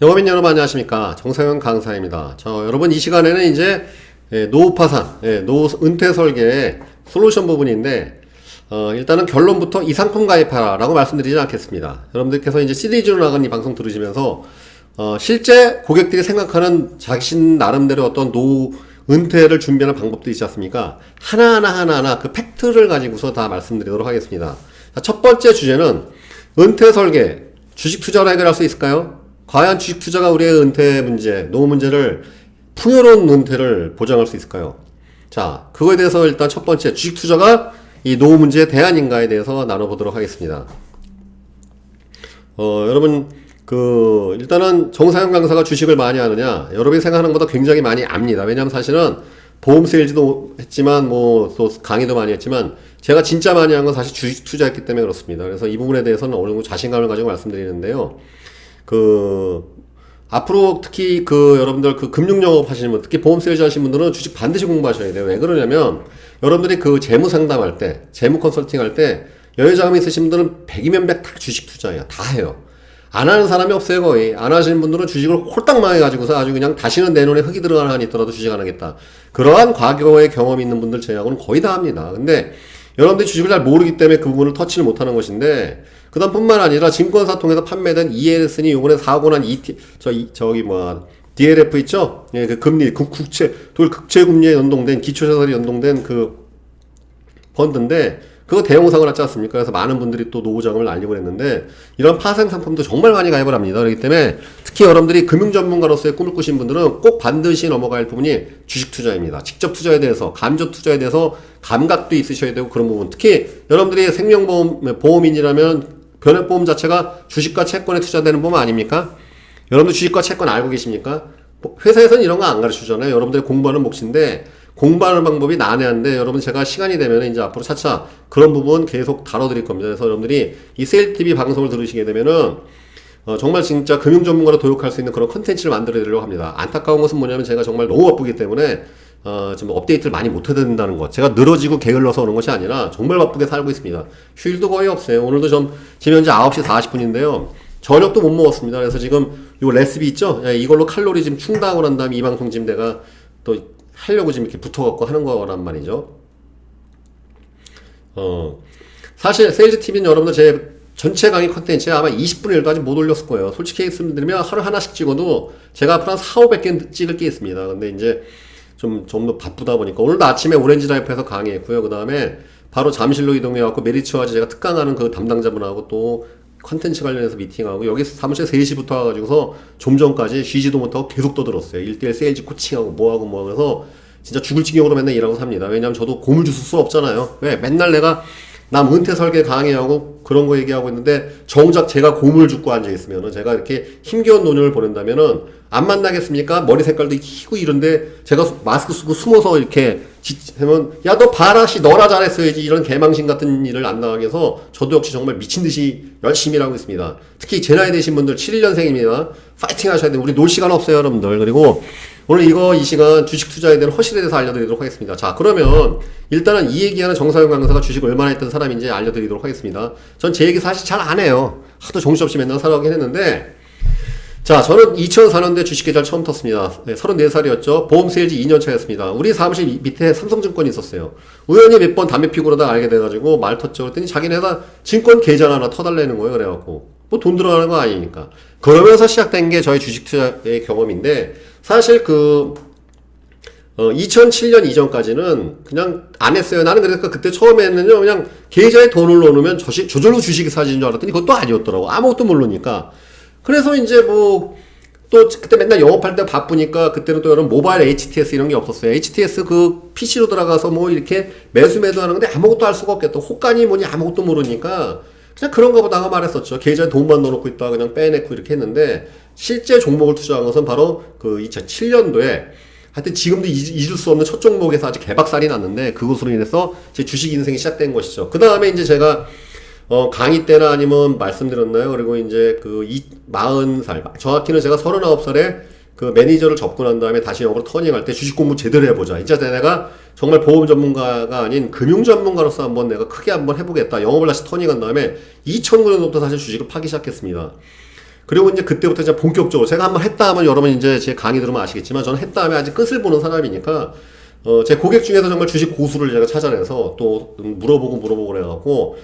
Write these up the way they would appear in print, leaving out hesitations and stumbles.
영업인 여러분 안녕하십니까, 정상현 강사입니다. 여러분 이 시간에는 이제 노후 파산, 노후 은퇴 설계의 솔루션 부분인데 일단은 결론부터 이 상품 가입하라 라고 말씀드리지 않겠습니다. 여러분들께서 이제 시리즈로 나간 이 방송 들으시면서 실제 고객들이 생각하는 자신 나름대로 어떤 노후 은퇴를 준비하는 방법도 있지 않습니까? 하나하나 그 팩트를 가지고서 다 말씀드리도록 하겠습니다. 첫 번째 주제는 은퇴 설계, 주식 투자로 해결할 수 있을까요? 과연 주식 투자가 우리의 은퇴 문제, 노후 문제를, 풍요로운 은퇴를 보장할 수 있을까요? 자, 그거에 대해서 일단 첫 번째, 주식 투자가 이 노후 문제의 대안인가에 대해서 나눠보도록 하겠습니다. 여러분, 일단은 정상현 강사가 주식을 많이 하느냐? 여러분이 생각하는 것보다 굉장히 많이 압니다. 왜냐하면 사실은 보험 세일즈도 했지만, 또 강의도 많이 했지만, 제가 진짜 많이 한 건 사실 주식 투자했기 때문에 그렇습니다. 그래서 이 부분에 대해서는 어느 정도 자신감을 가지고 말씀드리는데요. 앞으로 특히 여러분들 금융 영업 하시는 분, 특히 보험 세일즈 하시는 분들은 주식 반드시 공부하셔야 돼요. 왜 그러냐면, 여러분들이 재무 상담할 때, 재무 컨설팅 할 때, 여유자금 있으신 분들은 100이면 100 다 주식 투자예요. 다 해요. 안 하는 사람이 없어요, 거의. 안 하시는 분들은 주식을 홀딱 망해가지고서 아주 그냥 다시는 내 눈에 흙이 들어가는 한이 있더라도 주식 안 하겠다. 그러한 과거의 경험이 있는 분들 제외하고는 거의 다 합니다. 근데 여러분들이 주식을 잘 모르기 때문에 그 부분을 터치를 못하는 것인데, 그 다음 뿐만 아니라 증권사 통해서 판매된 ELS니 요번에 사고 난 DLF 있죠? 예, 금리, 국채 금리에 연동된, 기초자산이 연동된 펀드인데, 그거 대형상을 하지 않습니까? 그래서 많은 분들이 또 노후 자금을 알리고 그랬는데, 이런 파생 상품도 정말 많이 가입을 합니다. 그렇기 때문에, 특히 여러분들이 금융 전문가로서의 꿈을 꾸신 분들은 꼭 반드시 넘어가야 할 부분이 주식 투자입니다. 직접 투자에 대해서, 감저 투자에 대해서 감각도 있으셔야 되고 그런 부분. 특히 여러분들이 보험인이라면 변액보험 자체가 주식과 채권에 투자되는 보험 아닙니까? 여러분들 주식과 채권 알고 계십니까? 회사에서는 이런 거 안 가르쳐주잖아요. 여러분들이 공부하는 몫인데, 공부하는 방법이 난해한데, 여러분 제가 시간이 되면 이제 앞으로 차차 그런 부분 계속 다뤄드릴 겁니다. 그래서 여러분들이 이 세일TV 방송을 들으시게 되면은 정말 진짜 금융 전문가로 도역할 수 있는 그런 컨텐츠를 만들어 드리려고 합니다. 안타까운 것은 뭐냐면 제가 정말 너무 바쁘기 때문에 지금 업데이트를 많이 못 해야 된다는 것. 제가 늘어지고 게을러서 오는 것이 아니라 정말 바쁘게 살고 있습니다. 휴일도 거의 없어요. 오늘도 지금 현재 9시 40분인데요. 저녁도 못 먹었습니다. 그래서 지금 요 레시피 있죠? 이걸로 칼로리 지금 충당하고 난 다음에 이 방송 지금 내가 또 하려고 지금 이렇게 붙어갖고 하는 거란 말이죠. 사실 세일즈 TV는 여러분들 제 전체 강의 컨텐츠에 아마 20분의 1도 아직 못 올렸을 거예요. 솔직히 말씀드리면 하루 하나씩 찍어도 제가 앞으로 한 4,500개 찍을 게 있습니다. 근데 이제 좀 더 바쁘다 보니까 오늘도 아침에 오렌지 라이프에서 강의했고요. 그 다음에 바로 잠실로 이동해갖고 메리츠와즈 제가 특강하는 그 담당자분하고 또 컨텐츠 관련해서 미팅하고 여기 사무실 3시부터 와가지고서 좀 전까지 쉬지도 못하고 계속 떠들었어요. 1대1 세일즈 코칭하고 뭐하고 해서 진짜 죽을 지경으로 맨날 일하고 삽니다. 왜냐면 저도 고물 주실 수 없잖아요. 왜? 맨날 내가 남 은퇴 설계 강의하고 그런 거 얘기하고 있는데 정작 제가 고물 죽고 앉아있으면은 제가 이렇게 힘겨운 노년을 보낸다면은 안 만나겠습니까? 머리 색깔도 희고 이런데 제가 마스크 쓰고 숨어서 이렇게 하면 야 너 봐라 씨 너라 잘했어야지 이런 개망신 같은 일을 안 당하게 해서 저도 역시 정말 미친듯이 열심히 일하고 있습니다. 특히 제 나이 되신 분들 71년생입니다. 파이팅 하셔야 돼요. 우리 놀 시간 없어요 여러분들. 그리고 오늘 이 시간 주식 투자에 대한 허실에 대해서 알려드리도록 하겠습니다. 자, 그러면 일단은 이 얘기하는 정상현 강사가 주식을 얼마나 했던 사람인지 알려드리도록 하겠습니다. 전 제 얘기 사실 잘 안 해요. 하도 정신없이 맨날 살아가긴 했는데, 자, 저는 2004년도에 주식 계좌를 처음 텄습니다. 네, 34살이었죠. 보험 세일즈 2년 차였습니다. 우리 사무실 밑에 삼성증권이 있었어요. 우연히 몇 번 담배 피고 그러다가 알게 돼가지고 말 텄죠. 그랬더니 자기네 회사 증권 계좌 하나 터달라는 거예요. 그래갖고. 뭐 돈 들어가는 거 아니니까. 그러면서 시작된 게 저희 주식 투자의 경험인데, 사실 2007년 이전까지는 그냥 안 했어요. 나는 그래서 그때 처음에는요, 그냥 계좌에 돈을 넣어놓으면 저절로 주식이 사지는 줄 알았더니 그것도 아니었더라고. 아무것도 모르니까. 그래서 이제 또 그때 맨날 영업할 때 바쁘니까 그때는 또 여러분 모바일 HTS 이런 게 없었어요. HTS PC로 들어가서 뭐 이렇게 매수 하는 건데 아무것도 할 수가 없겠다. 호가니 뭐니 아무것도 모르니까 그냥 그런가 보다 하고 말했었죠. 계좌에 돈만 넣어놓고 있다가 그냥 빼내고 이렇게 했는데 실제 종목을 투자한 것은 바로 2007년도에 하여튼 지금도 잊을 수 없는 첫 종목에서 아직 개박살이 났는데 그것으로 인해서 제 주식 인생이 시작된 것이죠. 그 다음에 이제 제가 강의 때나 아니면 말씀드렸나요? 그리고 이제 40살, 정확히는 제가 39살에 매니저를 접근한 다음에 다시 영어로 터닝할 때 주식 공부 제대로 해보자. 이제 내가 정말 보험 전문가가 아닌 금융 전문가로서 한번 내가 크게 한번 해보겠다. 영업을 다시 터닝한 다음에 2009년부터 사실 주식을 파기 시작했습니다. 그리고 이제 그때부터 이제 본격적으로 제가 한번 했다 하면 여러분 이제 제 강의 들으면 아시겠지만 저는 했다 하면 아직 끝을 보는 사람이니까 제 고객 중에서 정말 주식 고수를 제가 찾아내서 또 물어보고 그래갖고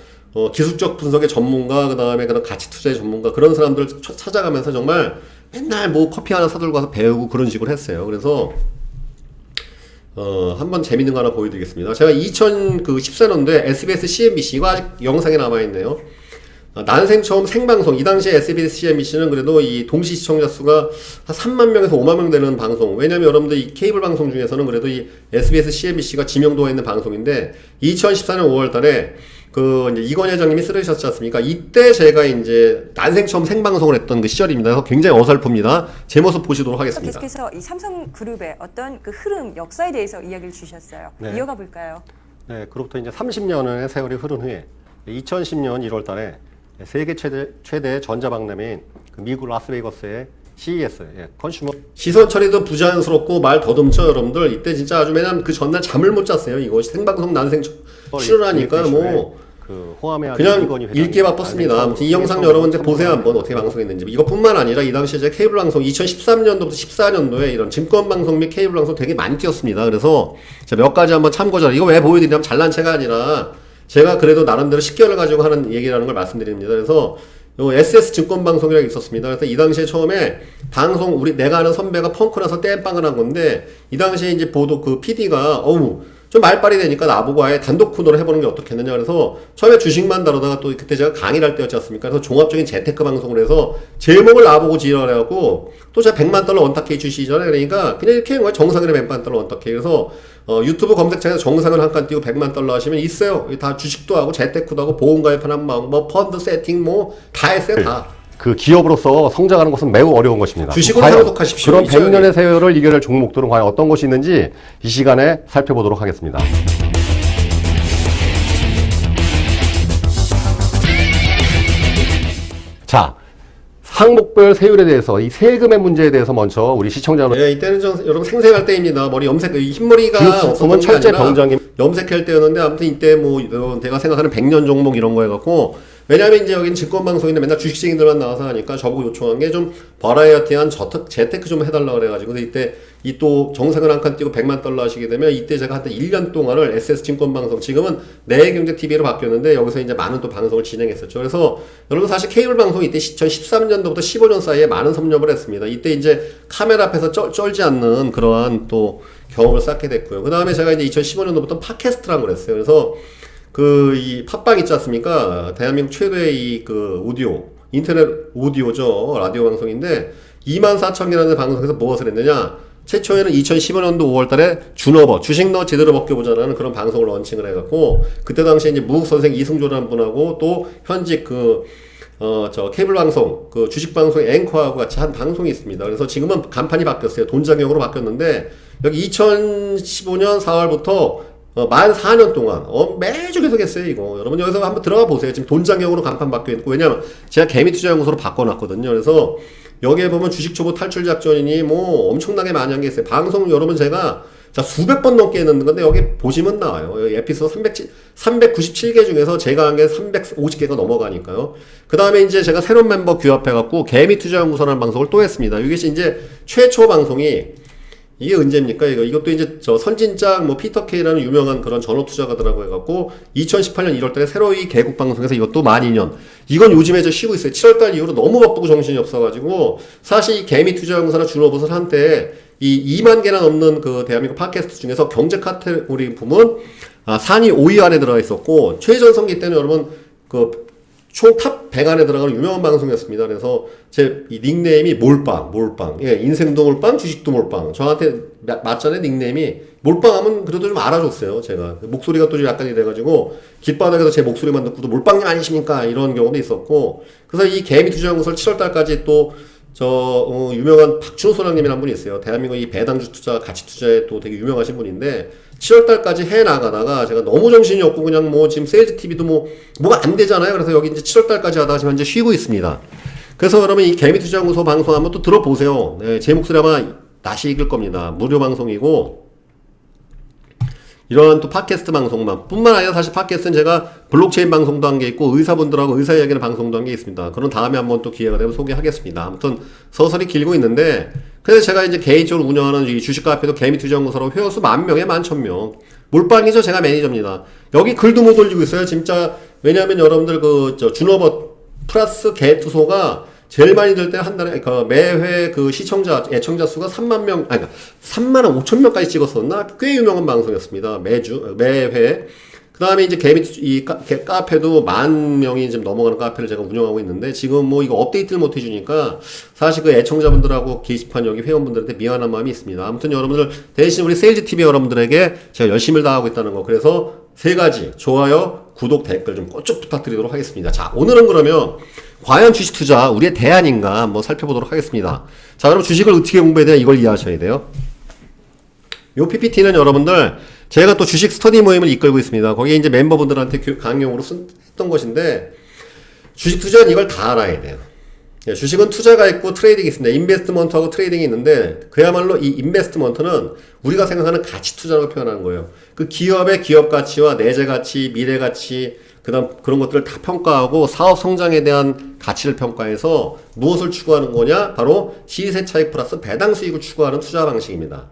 기술적 분석의 전문가 그다음에 그런 가치 투자의 전문가 그런 사람들 찾아가면서 정말 맨날 뭐 커피 하나 사들고 가서 배우고 그런 식으로 했어요. 그래서 한번 재밌는 거 하나 보여드리겠습니다. 제가 2014년도에 SBS CNBC 이거 아직 영상에 남아있네요. 난생 처음 생방송 이 당시에 SBS CNBC는 그래도 이 동시 시청자 수가 한 3만 명에서 5만 명 되는 방송. 왜냐면 여러분들 이 케이블 방송 중에서는 그래도 이 SBS CNBC가 지명도가 있는 방송인데 2014년 5월달에 그 이제 이건 회장님이 쓰러지셨지 않습니까? 이때 제가 이제 난생 처음 생방송을 했던 그 시절입니다. 그래서 굉장히 어설픕니다. 제 모습 보시도록 하겠습니다. 계속해서 이 삼성그룹의 어떤 그 흐름, 역사에 대해서 이야기를 주셨어요. 네. 이어가 볼까요? 네, 그로부터 이제 30년의 세월이 흐른 후에 2010년 1월달에 세계 최대 전자박람회인 그 미국 라스베이거스의 CES, 컨슈머 시선 처리도 부자연스럽고 말 더듬죠 여러분들. 이때 진짜 아주 왜냐면 그 전날 잠을 못 잤어요. 이거 생방송 난생 출연하니까 뭐 그 그냥 읽기에 바빴습니다. 아무튼 이 영상 여러분들 보세요 한번 어떻게 방송했는지. 이것뿐만 아니라 이 당시에 제가 케이블 방송 2013년도부터 14년도에 이런 증권 방송 및 케이블 방송 되게 많이 뛰었습니다. 그래서 제가 몇 가지 한번 참고자 이거 왜 보여드리냐면 잘난 체가 아니라 제가 그래도 나름대로 식견을 가지고 하는 얘기라는 걸 말씀드립니다. 그래서 요 SS 증권 방송이라고 있었습니다. 그래서 이 당시에 처음에 방송 내가 아는 선배가 펑크나서 땜빵을 한 건데 이 당시에 이제 보도 그 PD가 좀 말빨이 되니까 나보고 아예 단독 코너를 해보는 게 어떻겠느냐. 그래서 처음에 주식만 다루다가 또 그때 제가 강의를 할 때였지 않습니까? 그래서 종합적인 재테크 방송을 해서 제목을 나보고 지어내갖고 또 제가 $100만 원탁해 주시잖아요. 그러니까 그냥 이렇게 한 거예요. 정상은의 $100만 원탁해. 그래서 유튜브 검색창에서 정상은 한 칸 띄고 $100만 하시면 있어요. 다 주식도 하고 재테크도 하고 보험가입하는 뭐 펀드 세팅 뭐 다 했어요. 다. 그 기업으로서 성장하는 것은 매우 어려운 것입니다. 주식으로 상속하십시오. 그런 100년의 세월을 이겨낼 종목들은 과연 어떤 것이 있는지 이 시간에 살펴보도록 하겠습니다. 자, 항목별 세율에 대해서 이 세금의 문제에 대해서 먼저 우리 시청자 여러분. 네, 이때는 여러분 생생할 때입니다. 머리 염색 흰머리가 없으면 철제 병장님 염색할 때였는데 아무튼 이때 뭐 내가 생각하는 100년 종목 이런 거 해갖고 왜냐면 이제 여기는 증권방송인데 맨날 주식쟁이들만 나와서 하니까 저보고 요청한 게 좀 버라이어티한 재테크 좀 해달라 그래가지고 이때 이 또 정상을 한 칸 띄고 $100만 하시게 되면 이때 제가 한 1년 동안을 SS 증권방송 지금은 내경제TV로 바뀌었는데 여기서 이제 많은 또 방송을 진행했었죠. 그래서 여러분 사실 케이블 방송이 이때 2013년도부터 15년 사이에 많은 섭렵을 했습니다. 이때 이제 카메라 앞에서 쩔지 않는 그러한 또 경험을 쌓게 됐고요. 그 다음에 제가 이제 2015년도부터 팟캐스트라는 걸 했어요. 그래서 이 팟빵 있지 않습니까? 대한민국 최대의 이 그 오디오, 인터넷 오디오죠. 라디오 방송인데 24,000개라는 방송에서 무엇을 했느냐? 최초에는 2015년도 5월달에 준어버, 주식 너 제대로 벗겨보자라는 그런 방송을 런칭을 해갖고 그때 당시에 이제 무국 선생 이승조라는 분하고 또 현직 케이블 방송, 그 주식 방송 앵커하고 같이 한 방송이 있습니다. 그래서 지금은 간판이 바뀌었어요. 돈장형으로 바뀌었는데 여기 2015년 4월부터 만 4년 동안 매주 계속 했어요 이거. 여러분 여기서 한번 들어가 보세요. 지금 돈장형으로 간판 바뀌어있고 왜냐면 제가 개미투자연구소로 바꿔놨거든요. 그래서 여기에 보면 주식초보 탈출 작전이니 뭐 엄청나게 많이 한 게 있어요. 방송 여러분 제가 수백 번 넘게 했는 건데 여기 보시면 나와요. 여기 에피소드 397개 중에서 제가 한 게 350개가 넘어가니까요. 그 다음에 이제 제가 새로운 멤버 규합해갖고 개미투자연구소라는 방송을 또 했습니다. 이게 이제 최초 방송이 이게 언제입니까? 이것도 이제 선진장 피터 K라는 유명한 그런 전업투자가들하고 해갖고 2018년 1월달에 새로이 개국 방송에서 이것도 만 2년. 이건 요즘에 쉬고 있어요. 7월달 이후로 너무 바쁘고 정신이 없어가지고 사실 이 개미투자연구소나 준업을 한때 이 2만 개나 넘는 그 대한민국 팟캐스트 중에서 경제 카테고리 부문 상위 5위 안에 들어가 있었고 최전성기 때는 여러분 총 탑 100 안에 들어가는 유명한 방송이었습니다. 그래서 제 이 닉네임이 몰빵. 예, 인생도 몰빵, 주식도 몰빵. 저한테 맞잖아요, 닉네임이. 몰빵 하면 그래도 좀 알아줬어요, 제가. 목소리가 또 좀 약간 이래가지고, 길바닥에서 제 목소리만 듣고도 몰빵님 아니십니까? 이런 경우도 있었고, 그래서 이 개미투자연구소를 7월달까지 또, 유명한 박준호 소장님이라는 분이 있어요. 대한민국 이 배당주 투자, 가치 투자에 또 되게 유명하신 분인데, 7월달까지 해 나가다가 제가 너무 정신이 없고 그냥 지금 세일즈 TV도 뭐가 안 되잖아요. 그래서 여기 이제 7월달까지 하다가 지금 현재 쉬고 있습니다. 그래서 여러분 이 개미투자연구소 방송 한번 또 들어보세요. 네, 제 목소리 아마 낯이 익을 겁니다. 무료 방송이고, 이러한 또 팟캐스트 방송만 뿐만 아니라 사실 팟캐스트는 제가 블록체인 방송도 한 게 있고 의사분들하고 의사 이야기하는 방송도 한 게 있습니다. 그런 다음에 한번 또 기회가 되면 소개하겠습니다. 아무튼 서서히 길고 있는데 그래서 제가 이제 개인적으로 운영하는 이 주식 카페도 개미투자연구소로 회원수 10,000명에 11,000명. 몰빵이죠. 제가 매니저입니다. 여기 글도 못 올리고 있어요. 진짜 왜냐하면 여러분들 준어버 플러스 개투소가 제일 많이 들 때 한 달에 매회 그 시청자 애청자 수가 3만 명 아니 그러니까 3만 5천 명까지 찍었었나 꽤 유명한 방송이었습니다. 매회. 그다음에 이제 카페도 10,000명이 지금 넘어가는 카페를 제가 운영하고 있는데 지금 뭐 이거 업데이트를 못 해주니까 사실 그 애청자분들하고 게시판 여기 회원분들한테 미안한 마음이 있습니다. 아무튼 여러분들 대신 우리 세일즈 TV 여러분들에게 제가 열심히 다하고 있다는 거 그래서 3가지 좋아요, 구독, 댓글 좀 꼭 부탁드리도록 하겠습니다. 자, 오늘은 그러면 과연 주식 투자 우리의 대안인가 한번 살펴보도록 하겠습니다. 자, 그럼 주식을 어떻게 공부해야 되나 이걸 이해하셔야 돼요. 요 PPT는 여러분들 제가 또 주식 스터디 모임을 이끌고 있습니다. 거기에 이제 멤버분들한테 강용으로 했던 것인데 주식 투자는 이걸 다 알아야 돼요. 예, 주식은 투자가 있고 트레이딩이 있습니다. 인베스트먼트하고 트레이딩이 있는데 그야말로 이 인베스트먼트는 우리가 생각하는 가치 투자라고 표현하는 거예요. 그 기업의 기업 가치와 내재 가치, 미래 가치, 그다음 그런 것들을 다 평가하고 사업 성장에 대한 가치를 평가해서 무엇을 추구하는 거냐? 바로 시세 차익 플러스 배당 수익을 추구하는 투자 방식입니다.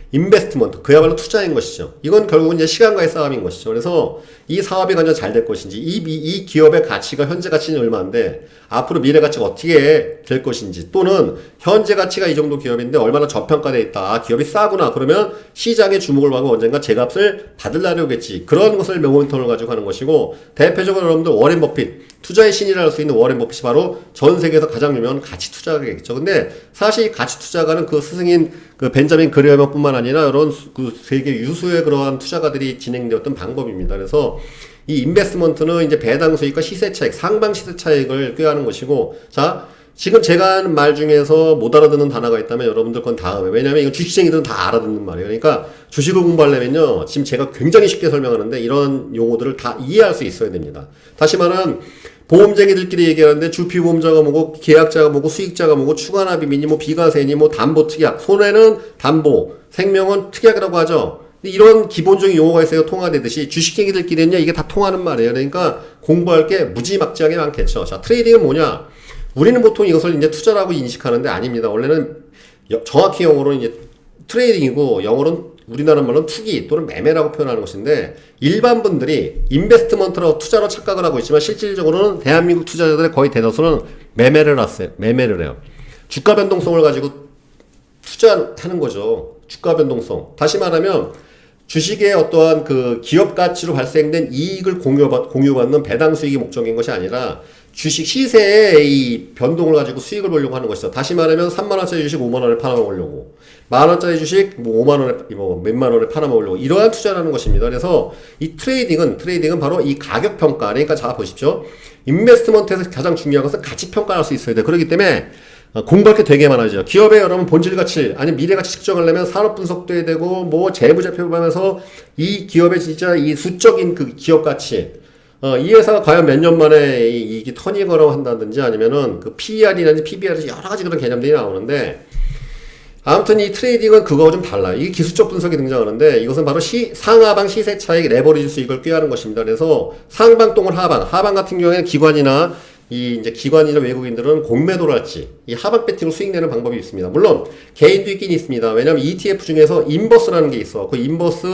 인베스트먼트, 그야말로 투자인 것이죠. 이건 결국은 이제 시간과의 싸움인 것이죠. 그래서 이 사업이 과연 잘 될 것인지, 이 기업의 가치가 현재 가치는 얼마인데, 앞으로 미래 가치가 어떻게 될 것인지, 또는 현재 가치가 이 정도 기업인데 얼마나 저평가되어 있다. 아, 기업이 싸구나. 그러면 시장의 주목을 받고 언젠가 제값을 받으려고 하겠지. 그런 것을 모멘텀을 가지고 하는 것이고, 대표적으로 여러분들 워렌 버핏, 투자의 신이라 할 수 있는 워렌 버핏이 바로 전 세계에서 가장 유명한 가치 투자가겠죠. 근데 사실 이 가치 투자가는 그 스승인 그 벤자민 그레어먼뿐만 아니라 이런 그 세계 유수의 그러한 투자가들이 진행되었던 방법입니다. 그래서 이 인베스트먼트는 이제 배당 수익과 시세 차익, 상방 시세 차익을 꾀하는 것이고, 자, 지금 제가 하는 말 중에서 못 알아듣는 단어가 있다면 여러분들 건 다음에. 왜냐면 이건 주식쟁이들은 다 알아듣는 말이에요. 그러니까 주식을 공부하려면요. 지금 제가 굉장히 쉽게 설명하는데 이런 용어들을 다 이해할 수 있어야 됩니다. 다시 말하면 보험쟁이들끼리 얘기하는데 주피보험자가 뭐고 계약자가 뭐고 수익자가 뭐고 추가납입이니 뭐 비과세니 뭐 담보특약, 손해는 담보, 생명은 특약이라고 하죠. 이런 기본적인 용어가 있어요. 통화되듯이 주식쟁이들끼리는요. 이게 다 통하는 말이에요. 그러니까 공부할 게 무지막지하게 많겠죠. 자, 트레이딩은 뭐냐? 우리는 보통 이것을 이제 투자라고 인식하는데 아닙니다. 원래는 정확히 영어로는 이제 트레이딩이고 영어로는 우리나라 말로는 투기 또는 매매라고 표현하는 것인데 일반 분들이 인베스트먼트라고 투자로 착각을 하고 있지만 실질적으로는 대한민국 투자자들의 거의 대다수는 매매를 해요. 주가 변동성을 가지고 투자하는 거죠. 주가 변동성. 다시 말하면 주식의 어떠한 그 기업 가치로 발생된 이익을 공유받는 배당 수익이 목적인 것이 아니라 주식 시세의 이 변동을 가지고 수익을 보려고 하는 것이죠. 다시 말하면 3만원짜리 주식 5만원에 팔아먹으려고, 만원짜리 주식 뭐 5만원에 뭐 몇만원에 팔아먹으려고, 이러한 투자라는 것입니다. 그래서 이 트레이딩은 바로 이 가격평가, 그러니까 자 보십시오. 인베스트먼트에서 가장 중요한 것은 가치평가할 수 있어야 돼. 그렇기 때문에 공부할 게 되게 많아지죠. 기업의 여러분 본질 가치, 아니 미래 가치 측정하려면 산업 분석도 해야 되고, 뭐 재무제표 보면서 이 기업의 진짜 이 수적인 그 기업 가치, 이 회사가 과연 몇 년 만에 이게 턴이거라고 한다든지 아니면은 그 PER이라든지 PBR이라든지 여러 가지 그런 개념들이 나오는데, 아무튼 이 트레이딩은 그거와 좀 달라요. 이게 기술적 분석이 등장하는데 이것은 바로 상하방 시세 차익 레버리지 수익을 꾀하는 것입니다. 그래서 상방 또는 하방 같은 경우에는 기관이나 외국인들은 공매도를 할지 이 하방 배팅으로 수익 내는 방법이 있습니다. 물론 개인도 있긴 있습니다. 왜냐하면 ETF 중에서 인버스라는 게 있어. 그 인버스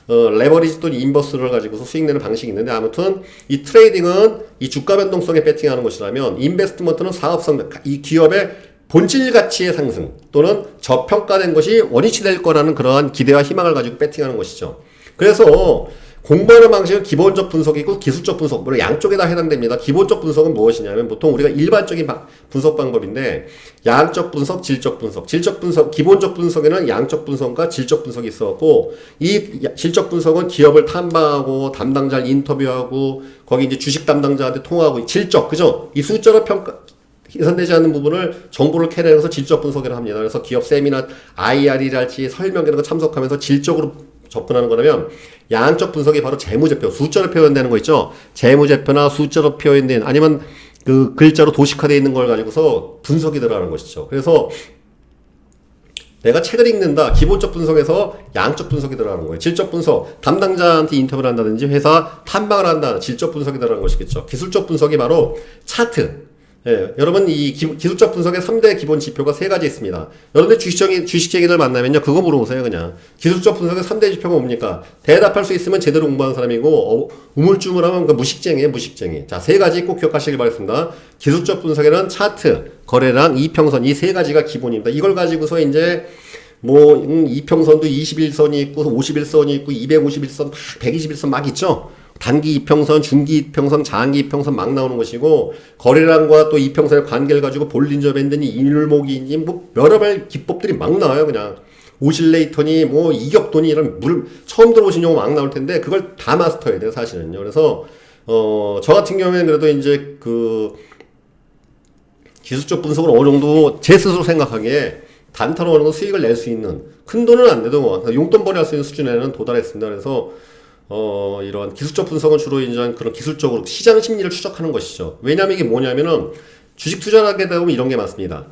레버리지 또는 인버스를 가지고서 수익 내는 방식이 있는데, 아무튼 이 트레이딩은 이 주가 변동성에 배팅하는 것이라면 인베스트먼트는 사업성, 이 기업의 본질 가치의 상승 또는 저평가된 것이 원위치 될 거라는 그러한 기대와 희망을 가지고 배팅하는 것이죠. 그래서 공부하는 방식은 기본적 분석이고 기술적 분석, 물론 양쪽에 다 해당됩니다. 기본적 분석은 무엇이냐면 보통 우리가 일반적인 분석 방법인데, 양적 분석, 질적 분석. 기본적 분석에는 양적 분석과 질적 분석이 있었고, 이 질적 분석은 기업을 탐방하고 담당자를 인터뷰하고 거기 이제 주식 담당자한테 통화하고 질적, 그죠? 이 숫자로 계산되지 않는 부분을 정보를 캐내서 질적 분석을 합니다. 그래서 기업 세미나 IR이랄지 설명 이런 거 참석하면서 질적으로 접근하는 거라면, 양적 분석이 바로 재무제표, 숫자로 표현되는 거 있죠. 재무제표나 숫자로 표현된, 아니면 그 글자로 도식화되어 있는 걸 가지고서 분석이 들어가는 것이죠. 그래서 내가 책을 읽는다. 기본적 분석에서 양적 분석이 들어가는 거예요. 질적 분석, 담당자한테 인터뷰를 한다든지 회사 탐방을 한다. 질적 분석이 들어가는 것이겠죠. 기술적 분석이 바로 차트. 예, 여러분 이 기술적 분석의 3대 기본 지표가 3가지 있습니다. 여러분들 주식쟁이들 만나면요. 그거 물어보세요. 그냥. 기술적 분석의 3대 지표가 뭡니까? 대답할 수 있으면 제대로 공부한 사람이고 우물쭈물하면 그 무식쟁이에요. 무식쟁이. 자, 3가지 꼭 기억하시길 바랍니다. 기술적 분석에는 차트, 거래량, 이평선 이 3가지가 기본입니다. 이걸 가지고서 이제 이평선도 21선이 있고 51선이 있고 251선, 121선 막 있죠. 단기 이평선, 중기 이평선, 장기 이평선 막 나오는 것이고 거래량과 또 이평선의 관계를 가지고 볼린저 밴드니 일목이니 뭐 여러 별 기법들이 막 나와요. 그냥 오실레이터니 뭐 이격도니 이런 처음 들어보신 용어 막 나올 텐데 그걸 다 마스터해야 돼요. 사실은요. 그래서 저 같은 경우에는 그래도 이제 그 기술적 분석을 어느 정도 제 스스로 생각하기에 단타로 어느 정도 수익을 낼 수 있는 큰 돈은 안 돼도 용돈벌이 할 수 있는 수준에는 도달했습니다. 그래서 이런 기술적 분석은 주로 이제 그런 기술적으로 시장 심리를 추적하는 것이죠. 왜냐면 이게 뭐냐면은 주식 투자를 하게 되면 이런 게 많습니다.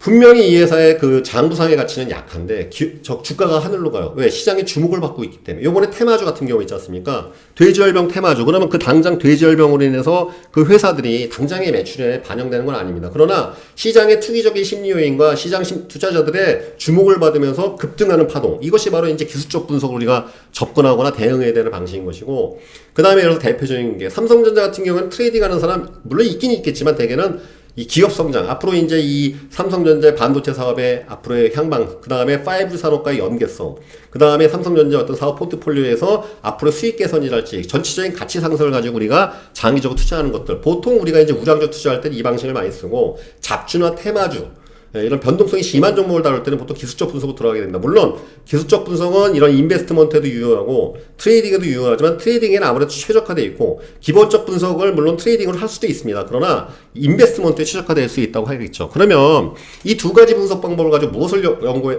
분명히 이 회사의 그 장부상의 가치는 약한데 주가가 하늘로 가요. 왜? 시장에 주목을 받고 있기 때문에. 요번에 테마주 같은 경우 있지 않습니까? 돼지열병 테마주. 그러면 그 당장 돼지열병으로 인해서 그 회사들이 당장의 매출에 반영되는 건 아닙니다. 그러나 시장의 투기적인 심리 요인과 시장 투자자들의 주목을 받으면서 급등하는 파동. 이것이 바로 이제 기술적 분석을 우리가 접근하거나 대응해야 되는 방식인 것이고, 그 다음에 여기서 대표적인 게 삼성전자 같은 경우는 트레이딩 하는 사람 물론 있긴 있겠지만 대개는 이 기업 성장, 앞으로 이제 이 삼성전자 반도체 사업의 앞으로의 향방, 그 다음에 5G 산업과의 연계성, 그 다음에 삼성전자 어떤 사업 포트폴리오에서 앞으로 수익 개선이랄지 전체적인 가치 상승을 가지고 우리가 장기적으로 투자하는 것들, 보통 우리가 이제 우량주 투자할 때 이 방식을 많이 쓰고 잡주나 테마주, 이런 변동성이 심한 종목을 다룰 때는 보통 기술적 분석으로 들어가게 됩니다. 물론 기술적 분석은 이런 인베스트먼트에도 유효하고 트레이딩에도 유효하지만 트레이딩에는 아무래도 최적화되어 있고 기본적 분석을 물론 트레이딩으로 할 수도 있습니다. 그러나 인베스트먼트에 최적화될 수 있다고 하겠죠. 그러면 이 두 가지 분석 방법을 가지고 무엇을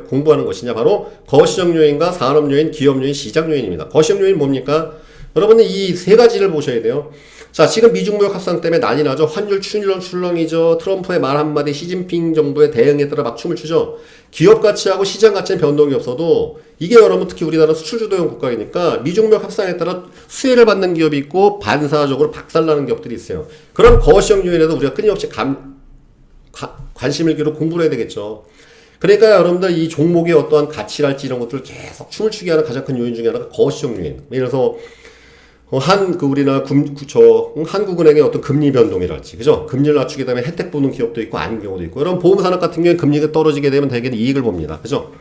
공부하는 것이냐, 바로 거시적 요인과 산업 요인, 기업 요인, 시장 요인입니다. 거시적 요인 뭡니까? 여러분은 이 세 가지를 보셔야 돼요. 자, 지금 미중무역 합상 때문에 난리 나죠. 환율 출렁이죠. 트럼프의 말 한마디, 시진핑 정부의 대응에 따라 막 춤을 추죠. 기업 가치하고 시장 가치는 변동이 없어도 이게 여러분 특히 우리나라 수출주도형 국가이니까 미중무역 합상에 따라 수혜를 받는 기업이 있고 반사적으로 박살나는 기업들이 있어요. 그런 거시적 요인에도 우리가 끊임없이 관심을 기울여 공부를 해야 되겠죠. 그러니까 여러분들 이 종목의 어떠한 가치랄지 이런 것들을 계속 춤을 추게 하는 가장 큰 요인 중에 하나가 거시적 요인. 예를 들어서 우리나라 한국은행의 어떤 금리 변동이랄지, 그죠? 금리를 낮추게 되면 혜택 보는 기업도 있고 아닌 경우도 있고, 이런 보험산업 같은 경우에 금리가 떨어지게 되면 대개는 이익을 봅니다. 그죠?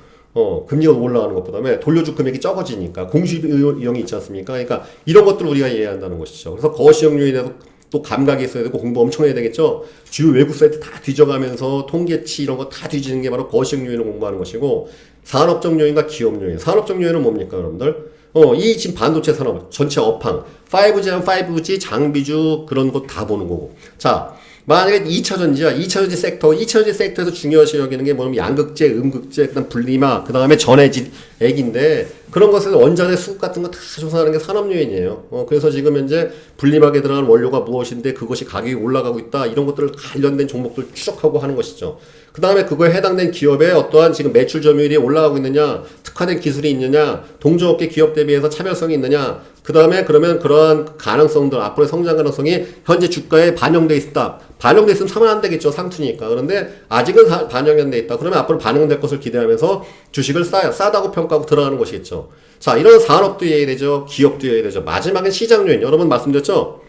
금리가 올라가는 것보다는 돌려줄 금액이 적어지니까 공시이용이 있지 않습니까? 그러니까 이런 것들을 우리가 이해해야 한다는 것이죠. 그래서 거시적 요인에도 또 감각이 있어야 되고 공부 엄청 해야 되겠죠? 주요 외국 사이트 다 뒤져가면서 통계치 이런 거 다 뒤지는 게 바로 거시적 요인을 공부하는 것이고, 산업적 요인과 기업 요인. 산업적 요인은 뭡니까, 여러분들? 이 지금 반도체 산업 전체 업황, 5G는 5G, 장비주 그런 것 다 보는 거고. 자, 만약에 2차전지야. 2차전지 섹터에서 중요시 여기는 게 뭐냐면 양극재, 음극재, 그다음 분리막, 그다음에 전해질 액인데, 그런 것을 원자재 수급 같은 거 다 조사하는 게 산업 요인이에요. 그래서 지금 현재 분리막에 들어간 원료가 무엇인데 그것이 가격이 올라가고 있다. 이런 것들을 관련된 종목들 추적하고 하는 것이죠. 그 다음에 그거에 해당된 기업의 어떠한 지금 매출 점유율이 올라가고 있느냐, 특화된 기술이 있느냐, 동종업계 기업 대비해서 차별성이 있느냐, 그 다음에 그러면 그러한 가능성들, 앞으로의 성장 가능성이 현재 주가에 반영돼 있다. 반영돼 있으면 사면 안 되겠죠. 상투니까. 그런데 아직은 반영이 안 돼 있다. 그러면 앞으로 반영될 것을 기대하면서 주식을 싸다고 평가하고 들어가는 것이겠죠. 자, 이런 산업도 이해해야 되죠. 기업도 이해해야 되죠. 마지막엔 시장 요인. 여러분 말씀드렸죠?